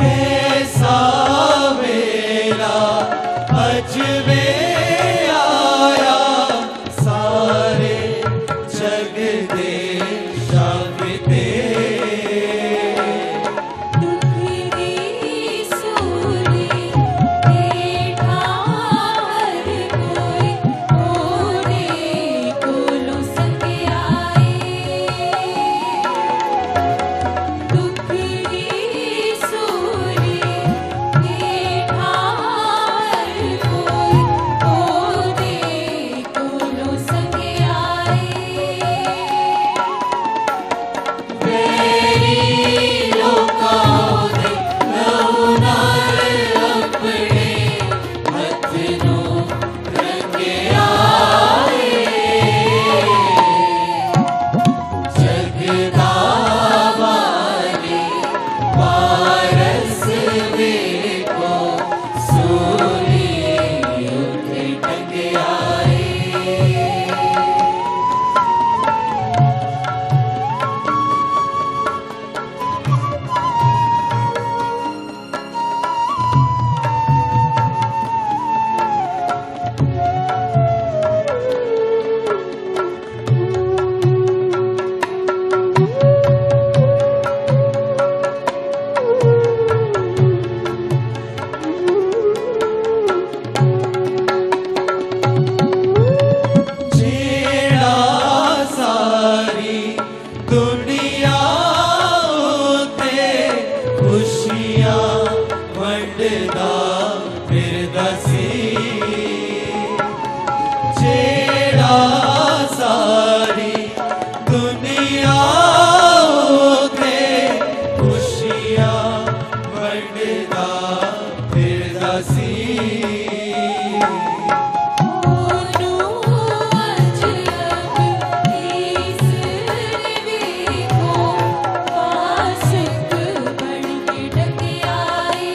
कैसा वेला अजबे आया, सारे जग दे शाफिते। दुख दी सूली बैठा हर कोई, ओने कोलों संगे आए। दुख दी सूली बैठा हर कोई, ओने कोलों संगे आए। वेरी लोकां दे लहू नाल अपने हथ नूं रंगिया है। जगदा वाले वारस वेखो, सूली उत्ते टंगिया है। जेड़ा सारी दुनिया उत्ते खुशियां वंडदा फिरदा सी। जेड़ा सारी दुनिया उत्ते खुशियां वंडदा फिरदा सी। ओनू अजब इस वेखो, आशिक बन के डके आए।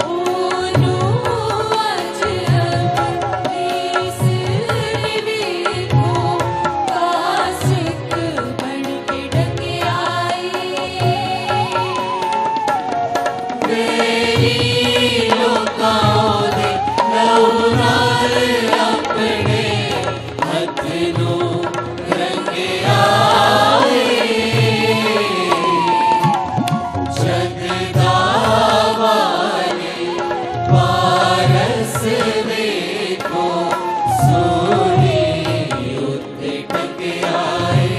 ओनू अजब इस वेखो, आशिक बन के डके आए। वेरी लोकां दे लहू नाल अपने हथ नूं रंगिया है। जगदा वाले वारस वेखो, सूली उत्ते टंगिया है।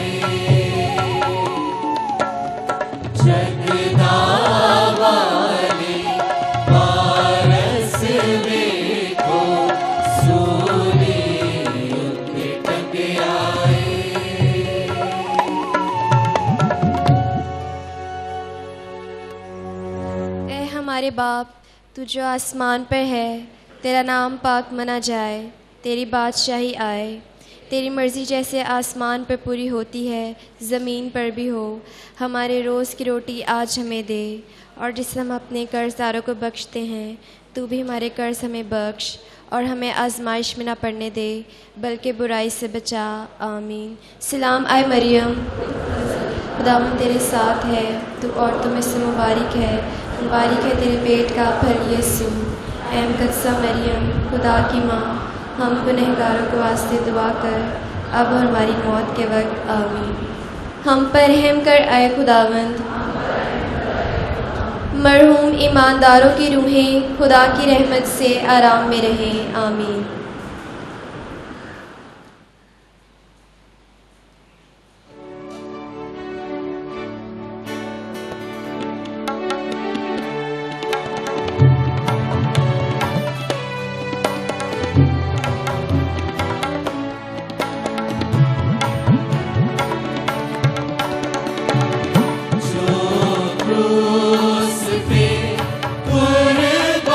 जगदा वाले वारस वेखो, सूली उत्ते टंगिया है। ऐ हमारे बाप, तू जो आसमान पर है, तेरा नाम पाक मना जाए, तेरी बादशाही आए। तेरी मर्ज़ी जैसे आसमान पर पूरी होती है, ज़मीन पर भी हो। हमारे रोज़ की रोटी आज हमें दे, और जिससे हम अपने कर्जदारों को बख्शते हैं, तू भी हमारे कर्ज हमें बख्श, और हमें आजमाइश में ना पड़ने दे, बल्कि बुराई से बचा। आमीन। सलाम आए मरियम, खुदावंद तेरे साथ है, तू औरतों में से मुबारक है, मुबारक है तेरे पेट का फल यीशु। ऐ मुक़द्दसा मरियम, खुदा की माँ, हम गुनहगारों के वास्ते दुआ कर, अब और हमारी मौत के वक्त। आमीन। हम पर रहम कर आए खुदावंद। मरहूम ईमानदारों की रूहें खुदा की रहमत से आराम में रहें। आमीन। पे कुर्बान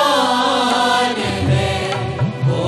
है, ओ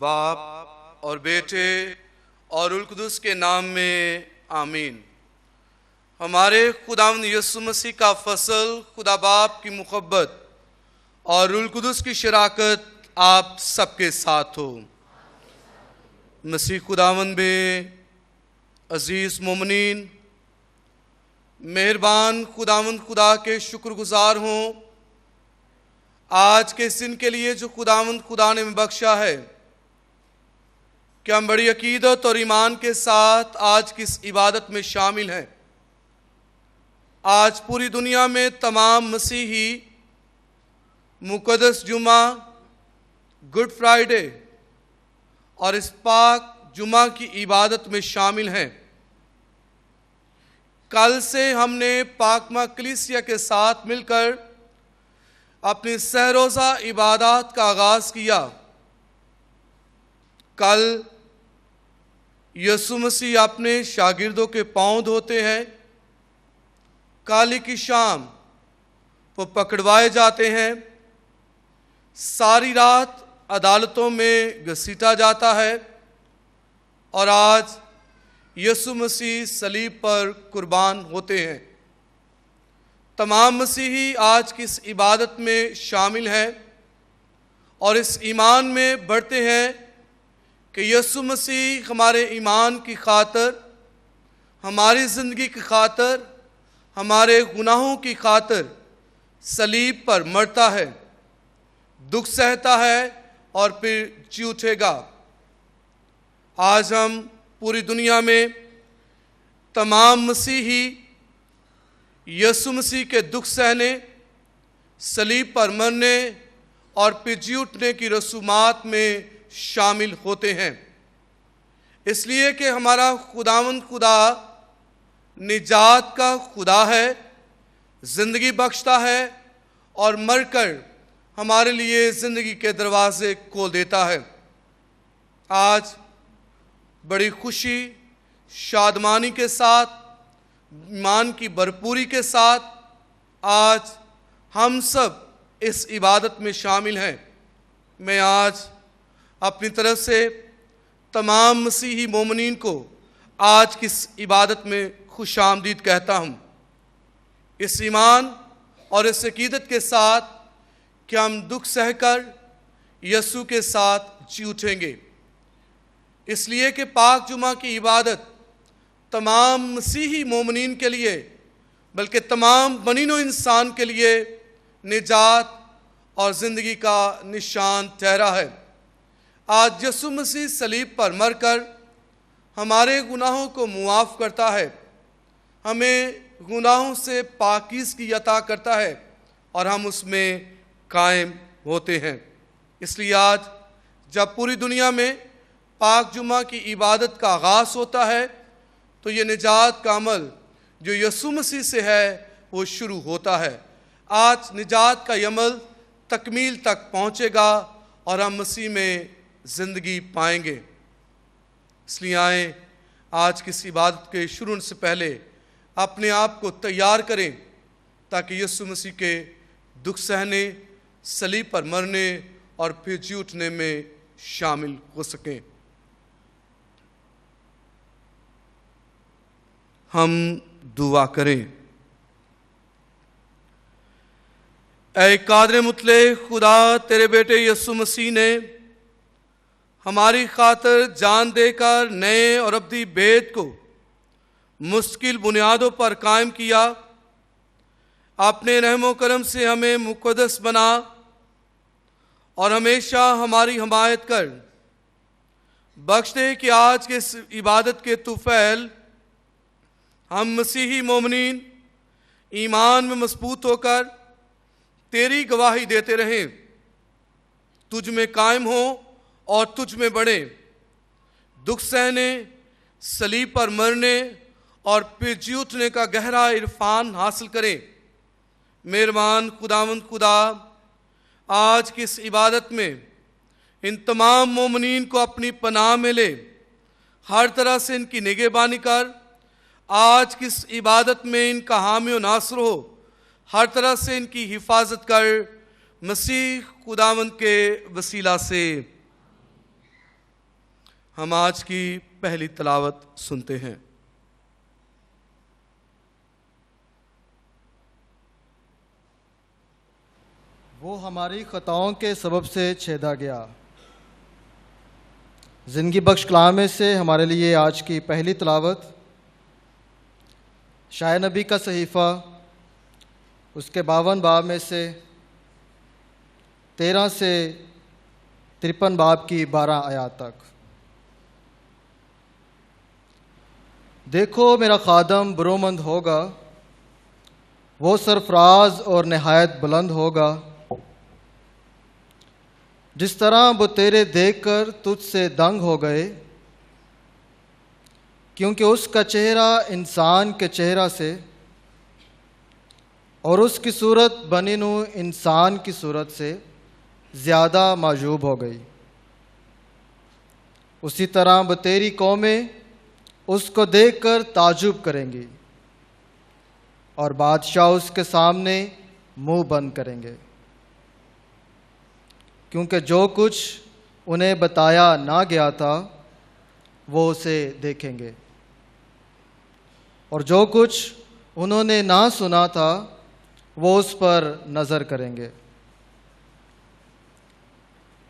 बाप और बेटे और रूह कुदुस के नाम में आमीन। हमारे खुदावंद यीशु मसीह का फसल, खुदा बाप की मुहब्बत और रूह कुदुस की शराकत आप सबके साथ हो। मसीह खुदावंद में अजीज मोमिनीन, मेहरबान खुदावंद खुदा के शुक्रगुजार हों आज के इस दिन के लिए जो खुदावंद खुदा ने बख्शा है। कि हम बड़ी अकीदत और ईमान के साथ आज की इस इबादत में शामिल हैं। आज पूरी दुनिया में तमाम मसीही मुक़द्दस जुमा, गुड फ्राइडे और इस पाक जुमा की इबादत में शामिल हैं। कल से हमने पाकमा कलीसिया के साथ मिलकर अपनी सहरोज़ा इबादत का आगाज़ किया। कल यीशु मसीह अपने शागिर्दों के पांव धोते हैं। काली की शाम वो पकड़वाए जाते हैं। सारी रात अदालतों में घसीटा जाता है और आज यीशु मसीह सलीब पर कुर्बान होते हैं। तमाम मसीही आज की इस इबादत में शामिल हैं और इस ईमान में बढ़ते हैं कि यीशु मसीह हमारे ईमान की खातर, हमारी ज़िंदगी की खातर, हमारे गुनाहों की खातर सलीब पर मरता है, दुख सहता है और फिर जी उठेगा। आज हम पूरी दुनिया में तमाम मसीही यीशु मसीह के दुख सहने, सलीब पर मरने और फिर जी उठने की रसूमात में शामिल होते हैं। इसलिए कि हमारा खुदावंद खुदा निजात का खुदा है, ज़िंदगी बख्शता है और मरकर हमारे लिए ज़िंदगी के दरवाज़े खोल देता है। आज बड़ी खुशी, शादमानी के साथ, ईमान की भरपूरी के साथ आज हम सब इस इबादत में शामिल हैं। मैं आज अपनी तरफ से तमाम मसीही मोमिनीन को आज की इस इबादत में खुशामदीद कहता हूँ। इस ईमान और इस अकीदत के साथ कि हम दुख सहकर यीशु के साथ जी उठेंगे। इसलिए कि पाक जुमा की इबादत तमाम मसीही मोमिनीन के लिए, बल्कि तमाम बनीनो इंसान के लिए निजात और ज़िंदगी का निशान ठहरा है। आज यीशु मसीह सलीब पर मरकर हमारे गुनाहों को मुआफ़ करता है, हमें गुनाहों से पाकीज़गी अता करता है और हम उसमें कायम होते हैं। इसलिए आज जब पूरी दुनिया में पाक जुमा की इबादत का आगाज़ होता है तो ये निजात का अमल जो यीशु मसीह से है वो शुरू होता है। आज निजात का ये अमल तकमील तक पहुँचेगा और हम मसीह में ज़िंदगी पाएंगे। इसलिए आए आज की इस इबादत के शुरू होने से पहले अपने आप को तैयार करें ताकि यीशु मसीह के दुख सहने, सलीब पर मरने और फिर जी उठने में शामिल हो सकें। हम दुआ करें। ऐ कादर मुतले खुदा, तेरे बेटे यीशु मसीह ने हमारी खातर जान देकर नए और अब्दी भेद को मुश्किल बुनियादों पर कायम किया। अपने रहमो करम से हमें मुक़द्दस बना और हमेशा हमारी हिमायत कर। बख्श दे कि आज के इस इबादत के तुफ़ैल हम मसीही मोमिनीन ईमान में मजबूत होकर तेरी गवाही देते रहें, तुझ में कायम हो और तुझ में बढ़े, दुख सहने, सलीब पर मरने और फिर जी उठने का गहरा इरफान हासिल करें। मेहरबान खुदावंद खुदा, आज की इस इबादत में इन तमाम मोमिनीन को अपनी पनाह में ले, हर तरह से इनकी निगहबानी कर। आज की इस इबादत में इनका हामी व नासर हो, हर तरह से इनकी हिफाजत कर, मसीह खुदावंद के वसीला से हम आज की पहली तलावत सुनते हैं। वो हमारी खताओं के सबब से छेदा गया। ज़िंदगी बख्श कलाम में से हमारे लिए आज की पहली तलावत शाय नबी का सहीफ़ा उसके 52 बाब में से 13 से 53 बाब की 12 आयत तक। देखो मेरा खादम बरोमंद होगा, वो सरफराज और नहायत बुलंद होगा। जिस तरह वो तेरे देखकर तुझसे दंग हो गए, क्योंकि उसका चेहरा इंसान के चेहरा से और उसकी सूरत बनी नू इंसान की सूरत से ज़्यादा माजूब हो गई। उसी तरह वो तेरी कौमें उसको देखकर ताजुब करेंगी और बादशाह उसके सामने मुंह बंद करेंगे, क्योंकि जो कुछ उन्हें बताया ना गया था वो उसे देखेंगे और जो कुछ उन्होंने ना सुना था वो उस पर नज़र करेंगे।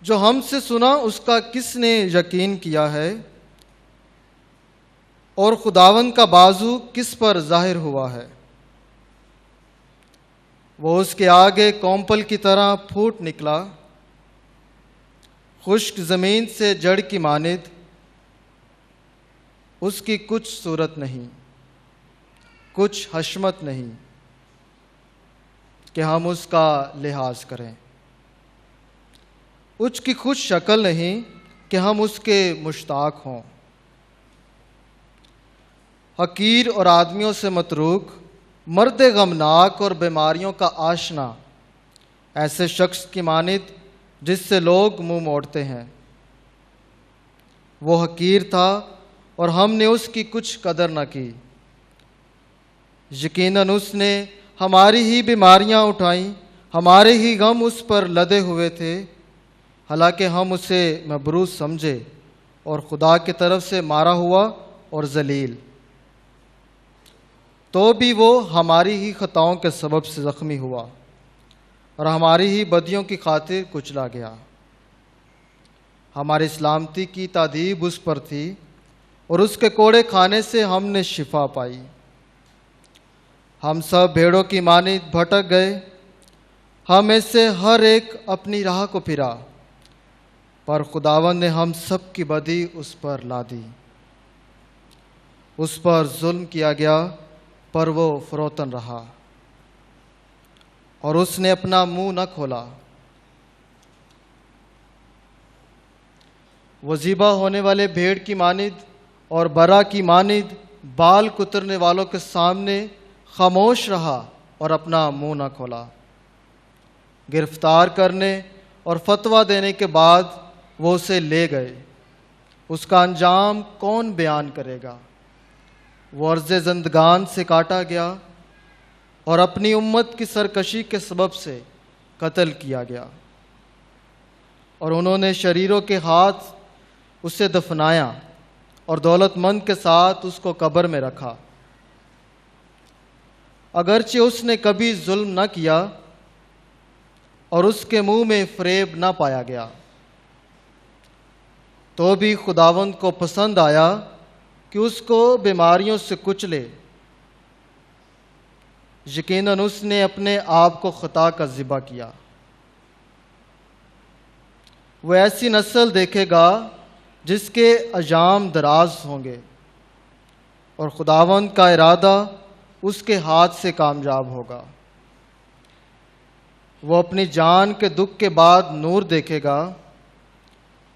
जो हमसे सुना उसका किसने यकीन किया है और खुदावंद का बाजू किस पर जाहिर हुआ है। वो उसके आगे कौंपल की तरह फूट निकला, खुश्क ज़मीन से जड़ की मानिद। उसकी कुछ सूरत नहीं, कुछ हशमत नहीं कि हम उसका लिहाज करें। उसकी खुद शक्ल नहीं कि हम उसके मुश्ताक हों। हकीर और आदमियों से मतरूक, मर्द गमनाक और बीमारियों का आशना, ऐसे शख्स की मानिद जिससे लोग मुंह मोड़ते हैं। वो हकीर था और हमने उसकी कुछ कदर न की। यकीनन उसने हमारी ही बीमारियां उठाईं, हमारे ही गम उस पर लदे हुए थे। हालांकि हम उसे मबरूज समझे और खुदा की तरफ से मारा हुआ और जलील, तो भी वो हमारी ही खताओं के सबब से ज़ख्मी हुआ और हमारी ही बदियों की खातिर कुचला गया। हमारी सलामती की तादीब उस पर थी और उसके कोड़े खाने से हमने शिफा पाई। हम सब भेड़ों की मानिद भटक गए, हम में से हर एक अपनी राह को फिरा, पर खुदावंद ने हम सब की बदी उस पर ला दी। उस पर जुल्म किया गया पर वो फरोतन रहा और उसने अपना मुंह न खोला। वो ज़िबा होने वाले भेड़ की मानिद और बरा की मानिद बाल कुतरने वालों के सामने खामोश रहा और अपना मुंह न खोला। गिरफ्तार करने और फतवा देने के बाद वो उसे ले गए। उसका अंजाम कौन बयान करेगा। वो अर्ज़े ज़िंदगान से काटा गया और अपनी उम्मत की सरकशी के सबब से कत्ल किया गया और उन्होंने शरीरों के हाथ उसे दफनाया और दौलतमंद के साथ उसको कब्र में रखा। अगरचे उसने कभी जुल्म न किया और उसके मुंह में फरेब न पाया गया, तो भी खुदावंद को पसंद आया कि उसको बीमारियों से कुचले। यकीनन उसने अपने आप को खता का ज़िबा किया। वह ऐसी नस्ल देखेगा जिसके अजाम दराज होंगे और खुदावंद का इरादा उसके हाथ से कामयाब होगा। वो अपनी जान के दुख के बाद नूर देखेगा,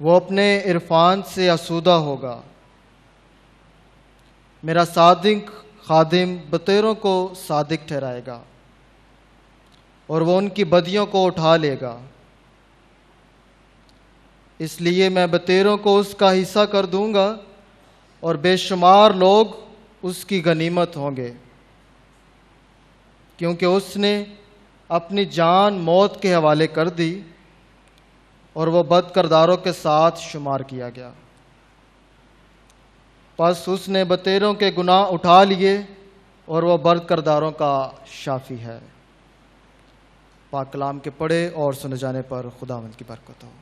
वो अपने इरफान से आसूदा होगा। मेरा सादिक खादिम बतेरों को सादिक ठहराएगा और वो उनकी बदियों को उठा लेगा। इसलिए मैं बतेरों को उसका हिस्सा कर दूंगा और बेशुमार लोग उसकी गनीमत होंगे, क्योंकि उसने अपनी जान मौत के हवाले कर दी और वह बद करदारों के साथ शुमार किया गया। बस उसने बतेरों के गुनाह उठा लिए और वह बर्द करदारों का शाफी है। पाक कलाम के पढ़े और सुने जाने पर खुदावंद की बरकत हो।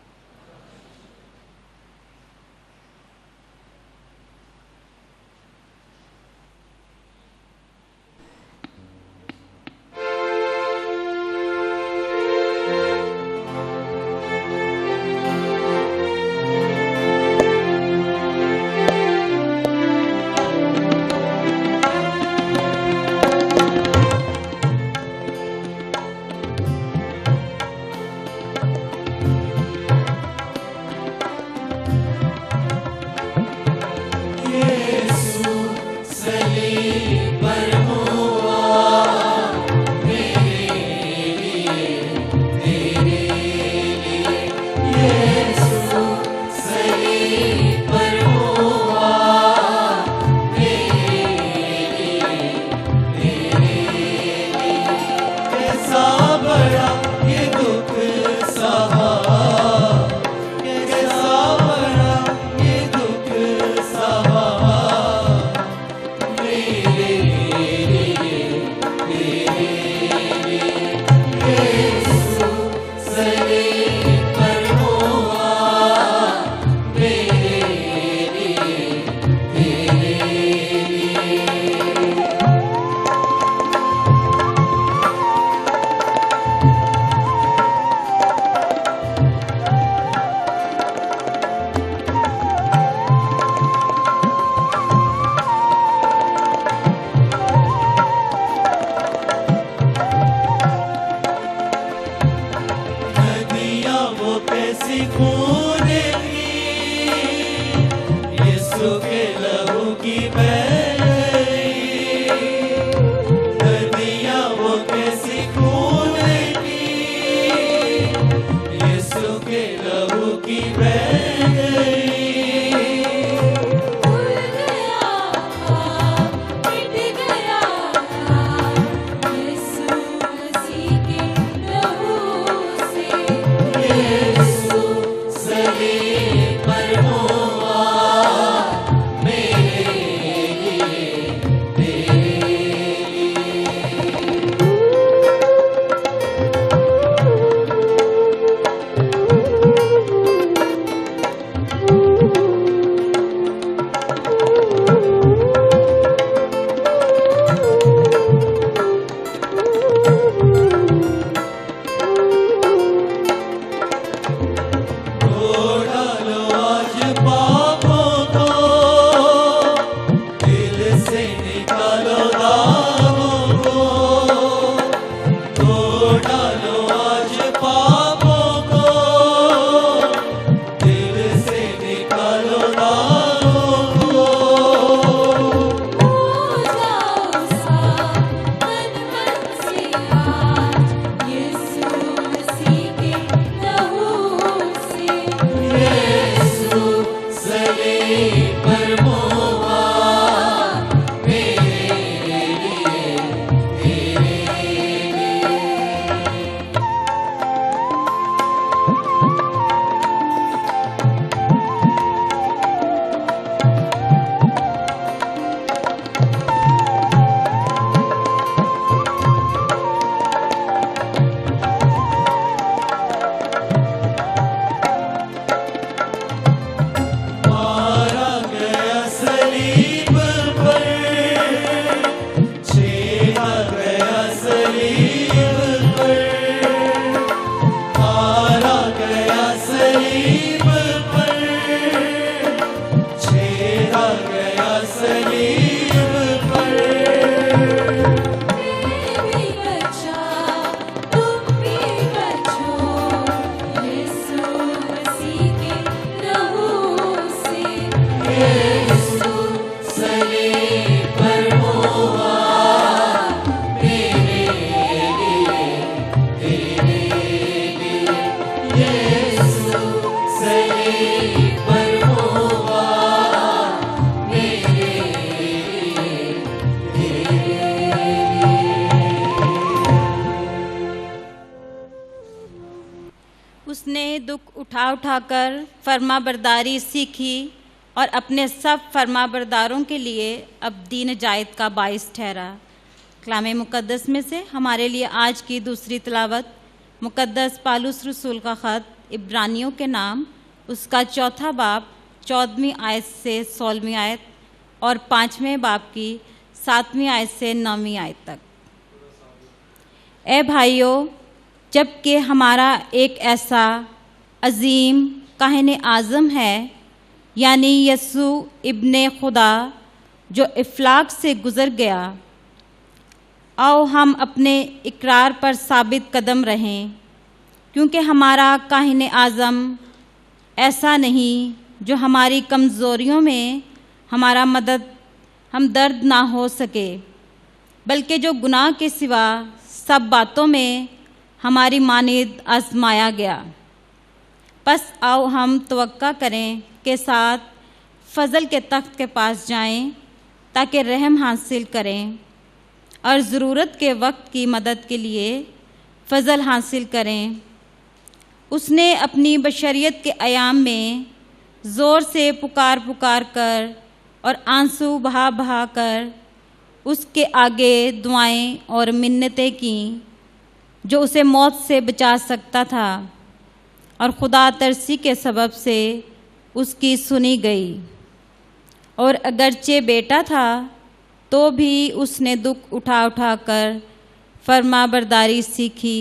उसने दुख उठा उठाकर फर्माबरदारी सीखी और अपने सब फरमाबरदारों के लिए अब्दी नजायत का बाइस ठहरा। कलाम मुक़द्दस में से हमारे लिए आज की दूसरी तिलावत मुक़द्दस पालूस रसूल का ख़त इब्रानियों के नाम, उसका चौथा बाब 14वीं आयत से 16वीं आयत और 5वें बाब की 7वीं आयत से 9वीं आयत तक। ए भाइयों, जबकि हमारा एक ऐसा अजीम काहिन आज़म है, यानी यसू इब्ने खुदा, जो इफ्लाक से गुज़र गया, आओ हम अपने इकरार पर साबित कदम रहें, क्योंकि हमारा काहिन आज़म ऐसा नहीं जो हमारी कमज़ोरियों में हमारा हमदर्द ना हो सके, बल्कि जो गुनाह के सिवा सब बातों में हमारी मानिद आजमाया गया। बस आओ हम तवक्का करें के साथ फ़ज़ल के तख्त के पास जाएं, ताकि रहम हासिल करें और ज़रूरत के वक्त की मदद के लिए फ़ज़ल हासिल करें। उसने अपनी बशरियत के अयाम में ज़ोर से पुकार पुकार कर और आंसू बहा बहा कर उसके आगे दुआएं और मिन्नतें कीं, जो उसे मौत से बचा सकता था, और खुदा तरसी के सबब से उसकी सुनी गई। और अगरचे बेटा था तो भी उसने दुख उठा उठा कर फरमाबरदारी सीखी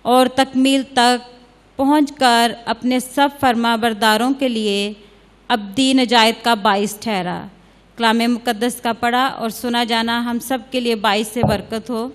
और तकमील तक पहुंचकर अपने सब फरमाबरदारों के लिए अब्दी नजायत का बाइस ठहरा। कलाम मुक़द्दस का पढ़ा और सुना जाना हम सब के लिए बाइस से बरकत हो।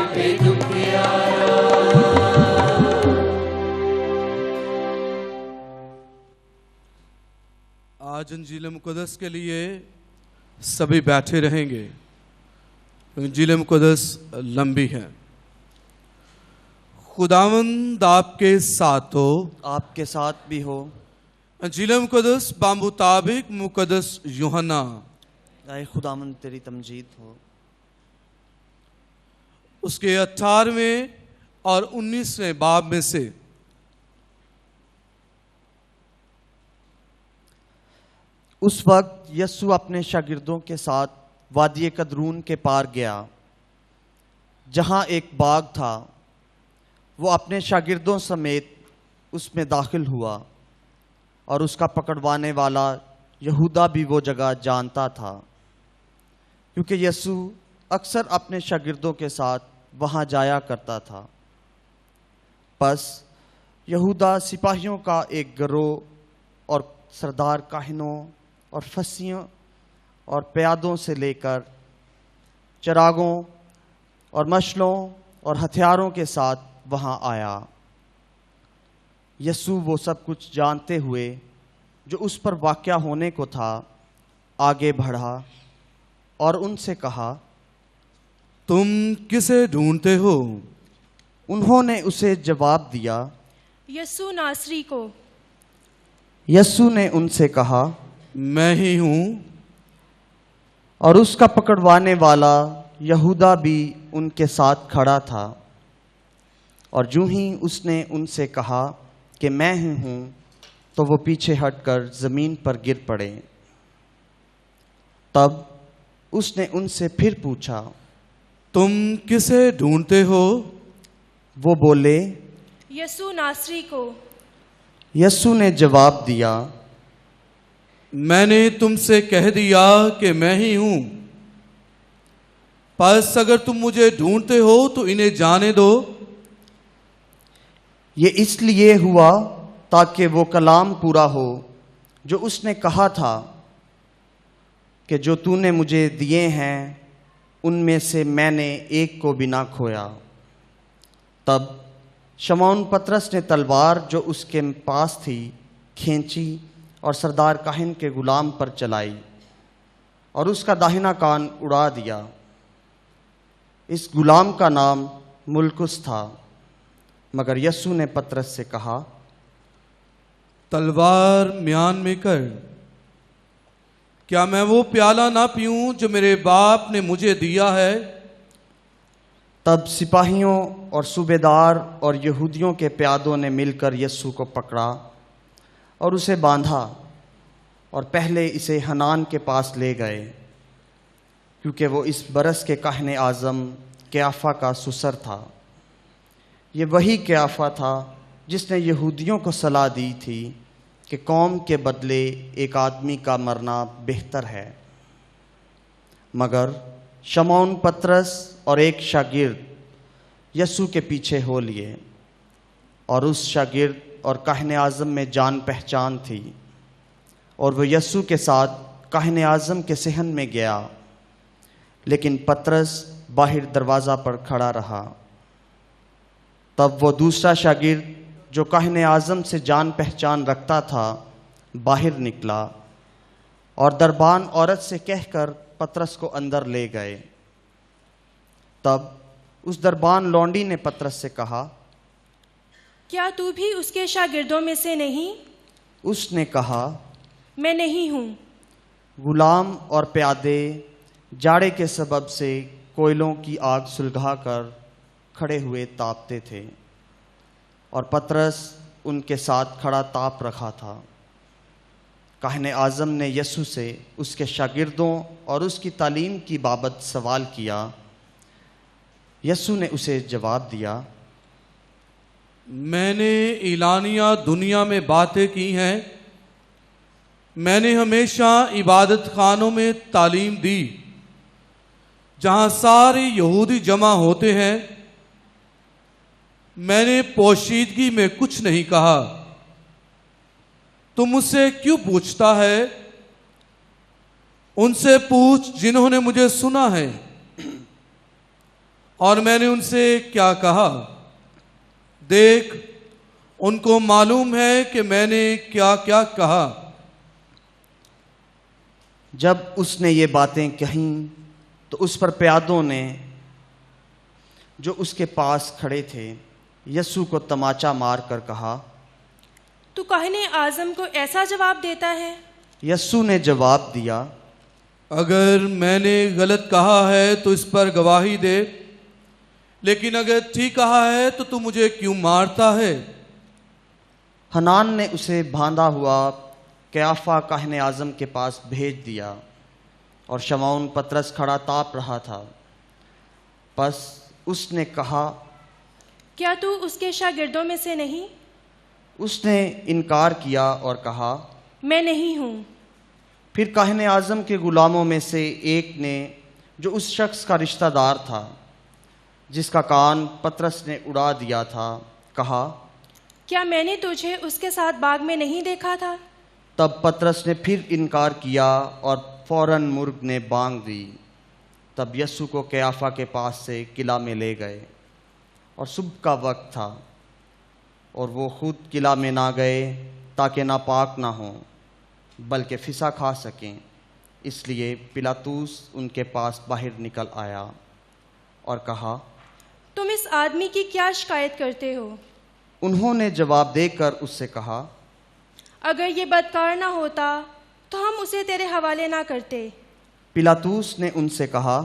पे दुखियारा। आज इंजील मुक़द्दस के लिए सभी बैठे रहेंगे। इंजील मुक़द्दस लंबी है। खुदावंद आपके साथ हो, आपके साथ भी हो। इंजील मुक़द्दस बामुताबिक मुक़द्दस यूहन्ना। आए खुदावंद तेरी तमजीद हो। उसके 18वें और 19वें बाब में से उस वक्त यस्सु अपने शागिर्दों के साथ वादी कदरून के पार गया, जहां एक बाग था। वो अपने शागिर्दों समेत उसमें दाखिल हुआ और उसका पकड़वाने वाला यहूदा भी वो जगह जानता था, क्योंकि यस्सु अक्सर अपने शागिर्दों के साथ वहां जाया करता था। बस यहूदा सिपाहियों का एक गिरोह और सरदार काहिनों और फसियों और प्यादों से लेकर चिरागों और मशलों और हथियारों के साथ वहां आया। यस्सु वो सब कुछ जानते हुए जो उस पर वाक़या होने को था, आगे बढ़ा और उनसे कहा, तुम किसे ढूंढते हो? उन्होंने उसे जवाब दिया, यस्सु नासरी को। यस्सु ने उनसे कहा, मैं ही हूं। और उसका पकड़वाने वाला यहूदा भी उनके साथ खड़ा था। और यूं ही उसने उनसे कहा कि मैं ही हूं, तो वो पीछे हटकर जमीन पर गिर पड़े। तब उसने उनसे फिर पूछा, तुम किसे ढूंढते हो? वो बोले, यस्सु नासरी को। यस्सु ने जवाब दिया, मैंने तुमसे कह दिया कि मैं ही हूं। बस अगर तुम मुझे ढूंढते हो तो इन्हें जाने दो। ये इसलिए हुआ ताकि वो कलाम पूरा हो जो उसने कहा था कि जो तूने मुझे दिए हैं उनमें से मैंने एक को भी ना खोया। तब शमौन पतरस ने तलवार जो उसके पास थी खींची और सरदार काहिन के गुलाम पर चलाई और उसका दाहिना कान उड़ा दिया। इस गुलाम का नाम मुल्कुस था। मगर यस्सु ने पतरस से कहा, तलवार म्यान में कर। क्या मैं वो प्याला ना पीऊं जो मेरे बाप ने मुझे दिया है? तब सिपाहियों और सूबेदार और यहूदियों के प्यादों ने मिलकर यस्सु को पकड़ा और उसे बांधा और पहले इसे हनान के पास ले गए, क्योंकि वो इस बरस के काहने आज़म क्याफा का सुसर था। ये वही क्याफा था जिसने यहूदियों को सलाह दी थी कि कौम के बदले एक आदमी का मरना बेहतर है। मगर शमौन पतरस और एक शागिर्द यस्सु के पीछे हो लिए, और उस शागिर्द और काहने आज़म में जान पहचान थी, और वो यस्सु के साथ काहने आज़म के सहन में गया। लेकिन पतरस बाहर दरवाज़ा पर खड़ा रहा। तब वो दूसरा शागिर्द जो काहने आज़म से जान पहचान रखता था बाहर निकला और दरबान औरत से कहकर पतरस को अंदर ले गए। तब उस दरबान लौंडी ने पतरस से कहा, क्या तू भी उसके शागिर्दों में से नहीं? उसने कहा, मैं नहीं हूँ। गुलाम और प्यादे जाड़े के सबब से कोयलों की आग सुलगा कर खड़े हुए तापते थे, और पतरस उनके साथ खड़ा ताप रखा था। काहने आज़म ने यस्सु से उसके शागिर्दों और उसकी तालीम की बाबत सवाल किया। यस्सु ने उसे जवाब दिया, मैंने इलानिया दुनिया में बातें की हैं। मैंने हमेशा इबादत खानों में तालीम दी, जहां सारे यहूदी जमा होते हैं। मैंने पोशीदगी में कुछ नहीं कहा। तुम मुझसे क्यों पूछता है? उनसे पूछ जिन्होंने मुझे सुना है। और मैंने उनसे क्या कहा? देख, उनको मालूम है कि मैंने क्या क्या कहा। जब उसने ये बातें कहीं तो उस पर प्यादों ने, जो उसके पास खड़े थे, यीशु को तमाचा मार कर कहा, तू कहने आज़म को ऐसा जवाब देता है? यीशु ने जवाब दिया, अगर मैंने गलत कहा है तो इस पर गवाही दे, लेकिन अगर ठीक कहा है तो तू मुझे क्यों मारता है? हनान ने उसे बांधा हुआ कैयाफा काहने आज़म के पास भेज दिया और शमौन पतरस खड़ा ताप रहा था। बस उसने कहा, क्या तू उसके शागिर्दों में से नहीं? उसने इनकार किया और कहा, मैं नहीं हूँ। फिर काहने आज़म के गुलामों में से एक ने, जो उस शख्स का रिश्तेदार था जिसका कान पतरस ने उड़ा दिया था, कहा, क्या मैंने तुझे उसके साथ बाग में नहीं देखा था? तब पतरस ने फिर इनकार किया और फौरन मुर्ग ने बांग दी। तब यीशु को कैयाफा के पास से किला में ले गए और सुबह का वक्त था और वो खुद किला में ना गए ताकि नापाक ना हों बल्कि फिसा खा सकें। इसलिए पिलातूस उनके पास बाहर निकल आया और कहा, तुम इस आदमी की क्या शिकायत करते हो? उन्होंने जवाब देकर उससे कहा, अगर ये बदकार ना होता तो हम उसे तेरे हवाले ना करते। पिलातूस ने उनसे कहा,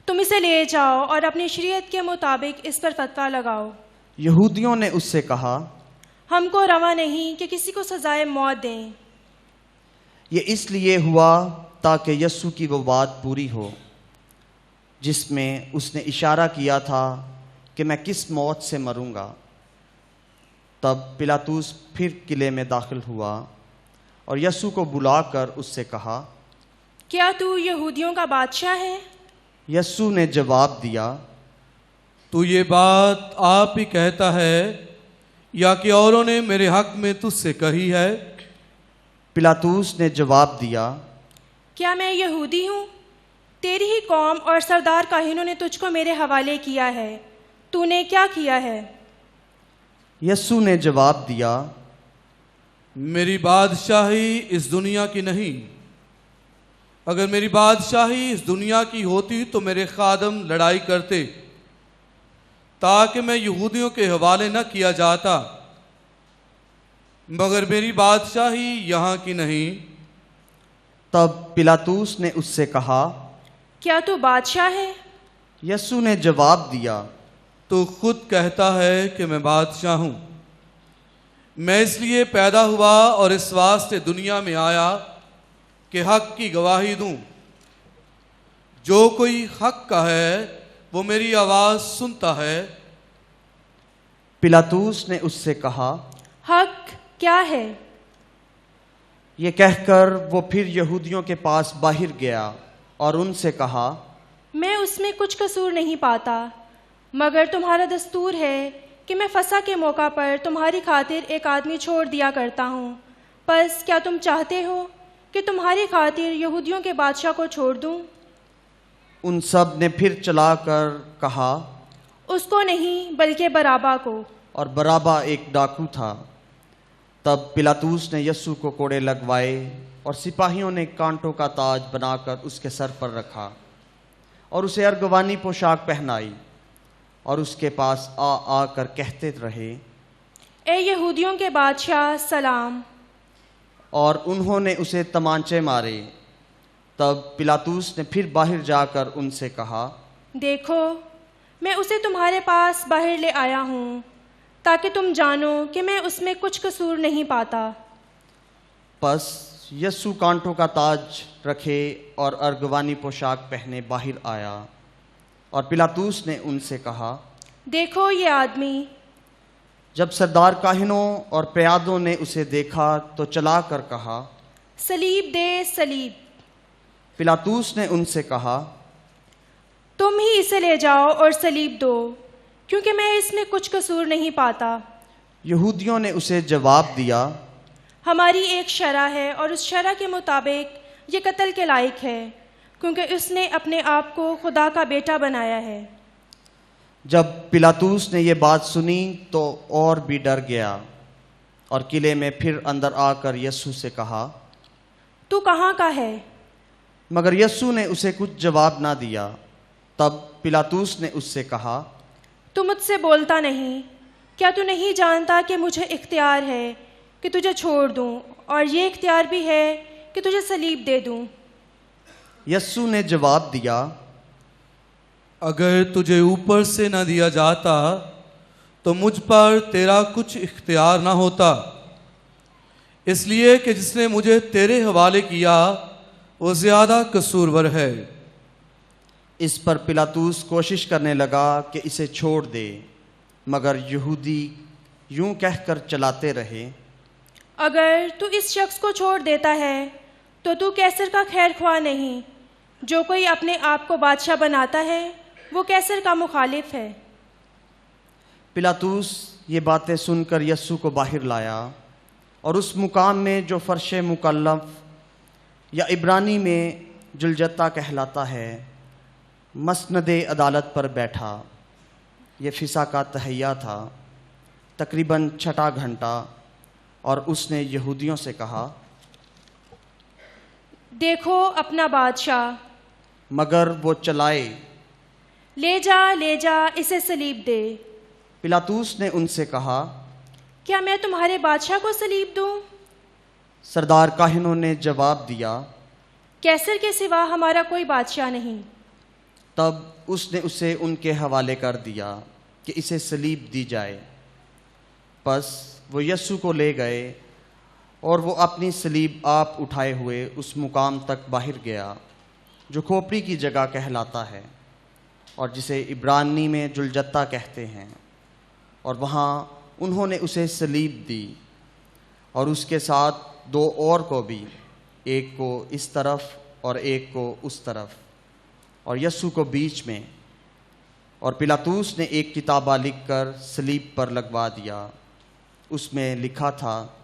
तुम इसे ले जाओ और अपनी शरीयत के मुताबिक इस पर फतवा लगाओ। यहूदियों ने उससे कहा, हमको रवा नहीं कि किसी को सजाए मौत दें। ये इसलिए हुआ ताकि यीशु की वो बात पूरी हो जिसमें उसने इशारा किया था कि मैं किस मौत से मरूंगा। तब पिलातूस फिर किले में दाखिल हुआ और यीशु को बुलाकर उससे कहा, क्या तू यहूदियों का बादशाह है? यीशु ने जवाब दिया, तू ये बात आप ही कहता है या कि औरों ने मेरे हक में तुझसे कही है? पिलातूस ने जवाब दिया, क्या मैं यहूदी हूँ? तेरी ही कौम और सरदार काहिनों ने तुझको मेरे हवाले किया है। तूने क्या किया है? यीशु ने जवाब दिया, मेरी बादशाही इस दुनिया की नहीं। अगर मेरी बादशाही इस दुनिया की होती तो मेरे खादम लड़ाई करते ताकि मैं यहूदियों के हवाले न किया जाता, मगर मेरी बादशाही यहाँ की नहीं। तब पिलातूस ने उससे कहा, क्या तू बादशाह है? यीशु ने जवाब दिया, तो खुद कहता है कि मैं बादशाह हूँ। मैं इसलिए पैदा हुआ और इस वास्ते दुनिया में आया कि हक की गवाही दूँ। जो कोई हक का है वो मेरी आवाज़ सुनता है। पिलातूस ने उससे कहा, हक क्या है? ये कहकर वो फिर यहूदियों के पास बाहर गया और उनसे कहा, मैं उसमें कुछ कसूर नहीं पाता, मगर तुम्हारा दस्तूर है कि मैं फसा के मौका पर तुम्हारी खातिर एक आदमी छोड़ दिया करता हूँ। बस क्या तुम चाहते हो कि तुम्हारी खातिर यहूदियों के बादशाह को छोड़ दूँ? उन सब ने फिर चलाकर कहा, उसको नहीं बल्कि बराबा को। और बराबा एक डाकू था। तब पिलातूस ने यीशु को कोड़े लगवाए और सिपाहियों ने कांटों का ताज बनाकर उसके सर पर रखा और उसे अर्गवानी पोशाक पहनाई और उसके पास आ आकर कहते रहे, ए यहूदियों के बादशाह सलाम। और उन्होंने उसे तमांचे मारे। तब पिलातूस ने फिर बाहर जाकर उनसे कहा, देखो, मैं उसे तुम्हारे पास बाहर ले आया हूँ ताकि तुम जानो कि मैं उसमें कुछ कसूर नहीं पाता। बस यीशु कांटों का ताज रखे और अर्गवानी पोशाक पहने बाहर आया और पिलातूस ने उनसे कहा, देखो ये आदमी। जब सरदार काहिनों और प्यादों ने उसे देखा तो चलाकर कहा, सलीब दे सलीब। पिलातूस ने उनसे कहा, तुम ही इसे ले जाओ और सलीब दो, क्योंकि मैं इसमें कुछ कसूर नहीं पाता। यहूदियों ने उसे जवाब दिया, हमारी एक शरह है और उस शरह के मुताबिक ये कत्ल के लायक है, क्योंकि उसने अपने आप को खुदा का बेटा बनाया है। जब पिलातूस ने ये बात सुनी तो और भी डर गया और किले में फिर अंदर आकर यीशु से कहा, तू कहाँ का है? मगर यीशु ने उसे कुछ जवाब ना दिया। तब पिलातूस ने उससे कहा, तू मुझसे बोलता नहीं? क्या तू नहीं जानता कि मुझे इख्तियार है कि तुझे छोड़ दूं, और ये इख्तियार भी है कि तुझे सलीब दे दूं? यीशु ने जवाब दिया, अगर तुझे ऊपर से न दिया जाता तो मुझ पर तेरा कुछ इख्तियार ना होता, इसलिए कि जिसने मुझे तेरे हवाले किया वो ज़्यादा कसूरवर है। इस पर पिलातूस कोशिश करने लगा कि इसे छोड़ दे, मगर यहूदी यूं कहकर चलाते रहे, अगर तू इस शख्स को छोड़ देता है तो तू कैसर का खैर ख्वाह नहीं। जो कोई अपने आप को बादशाह बनाता है वो कैसर का मुखालिफ है। पिलातूस ये बातें सुनकर यीशु को बाहर लाया और उस मुकाम में जो फर्श मुकल्लफ या इब्रानी में जुलजत्ता कहलाता है, मसनदे अदालत पर बैठा। ये फिसा का तहैया था, तकरीबन 6 घंटा, और उसने यहूदियों से कहा, देखो अपना बादशाह। मगर वो चलाए। ले जा इसे सलीब दे। पिलातूस ने उनसे कहा, क्या मैं तुम्हारे बादशाह को सलीब दूं? सरदार काहिनों ने जवाब दिया, कैसर के सिवा हमारा कोई बादशाह नहीं। तब उसने उसे उनके हवाले कर दिया कि इसे सलीब दी जाए। बस वो यीशु को ले गए और वो अपनी सलीब आप उठाए हुए उस मुकाम तक बाहर गया जो खोपड़ी की जगह कहलाता है और जिसे इब्रानी में जुलजत्ता कहते हैं, और वहाँ उन्होंने उसे सलीब दी और उसके साथ 2 और को भी, एक को इस तरफ और एक को उस तरफ, और यीशु को बीच में। और पिलातूस ने एक किताबा लिखकर सलीब पर लगवा दिया। उसमें लिखा था,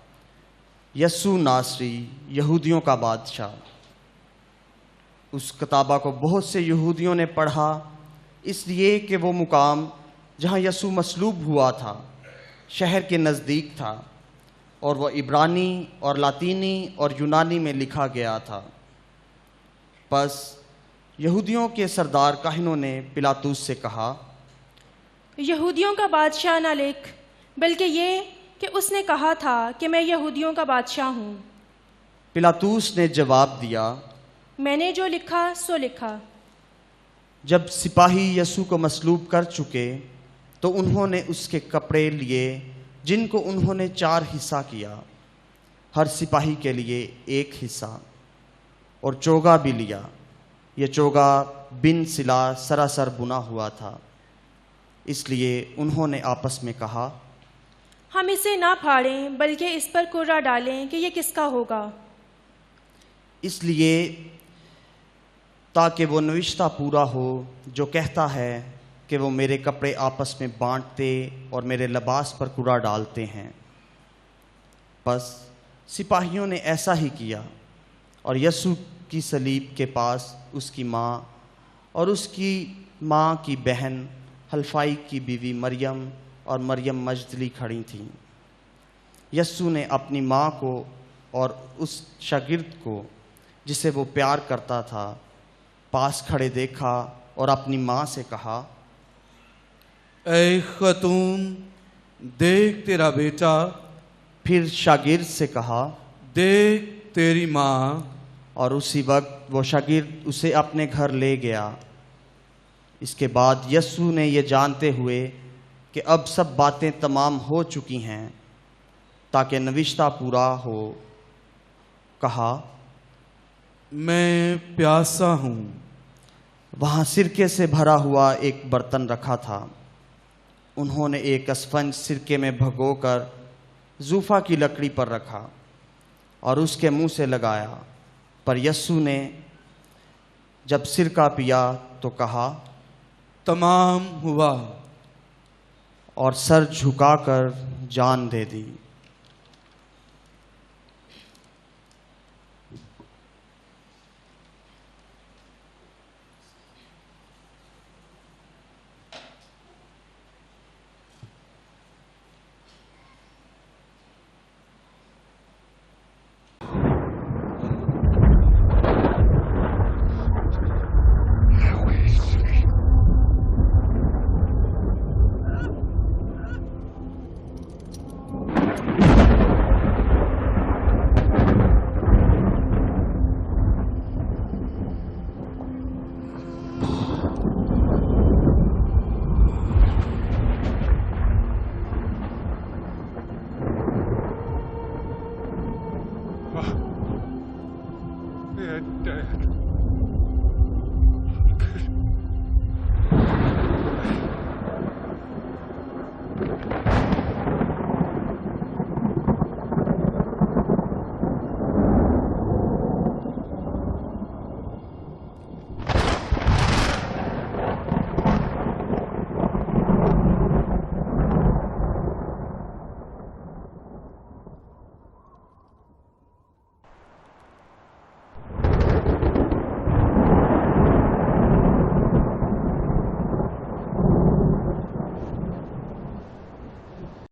यीशु नासरी, यहूदियों का बादशाह। उस किताबा को बहुत से यहूदियों ने पढ़ा, इसलिए कि वो मुकाम जहाँ यीशु मसलूब हुआ था शहर के नज़दीक था और वह इब्रानी और लातीनी और यूनानी में लिखा गया था। बस यहूदियों के सरदार काहिनों ने पिलातूस से कहा, यहूदियों का बादशाह ना लिख, बल्कि ये कि उसने कहा था कि मैं यहूदियों का बादशाह हूँ। पिलातूस ने जवाब दिया, मैंने जो लिखा सो लिखा। जब सिपाही यीशु को मसलूब कर चुके तो उन्होंने उसके कपड़े लिए जिनको उन्होंने 4 हिस्सा किया, हर सिपाही के लिए 1 हिस्सा, और चोगा भी लिया। यह चोगा बिन सिला सरासर बुना हुआ था, इसलिए उन्होंने आपस में कहा, हम इसे ना फाड़ें बल्कि इस पर कुर्रा डालें कि ये किसका होगा। इसलिए ताकि वो नविश्ता पूरा हो जो कहता है कि वो मेरे कपड़े आपस में बांटते और मेरे लिबास पर कूड़ा डालते हैं। बस सिपाहियों ने ऐसा ही किया और यीशु की सलीब के पास उसकी माँ और उसकी माँ की बहन हल्फाई की बीवी मरियम और मरियम मजदली खड़ी थीं। यीशु ने अपनी माँ को और उस शागिर्द को जिसे वो प्यार करता था पास खड़े देखा और अपनी माँ से कहा, ऐ खतून, देख तेरा बेटा। फिर शागिर्द से कहा, देख तेरी माँ। और उसी वक्त वो शागिर्द उसे अपने घर ले गया। इसके बाद यीशु ने ये जानते हुए कि अब सब बातें तमाम हो चुकी हैं ताकि नविश्ता पूरा हो, कहा, मैं प्यासा हूँ। वहाँ सिरके से भरा हुआ एक बर्तन रखा था। उन्होंने एक स्पंज सिरके में भिगोकर जूफा की लकड़ी पर रखा और उसके मुंह से लगाया, पर यीशु ने जब सिरका पिया तो कहा, तमाम हुआ, और सर झुकाकर जान दे दी।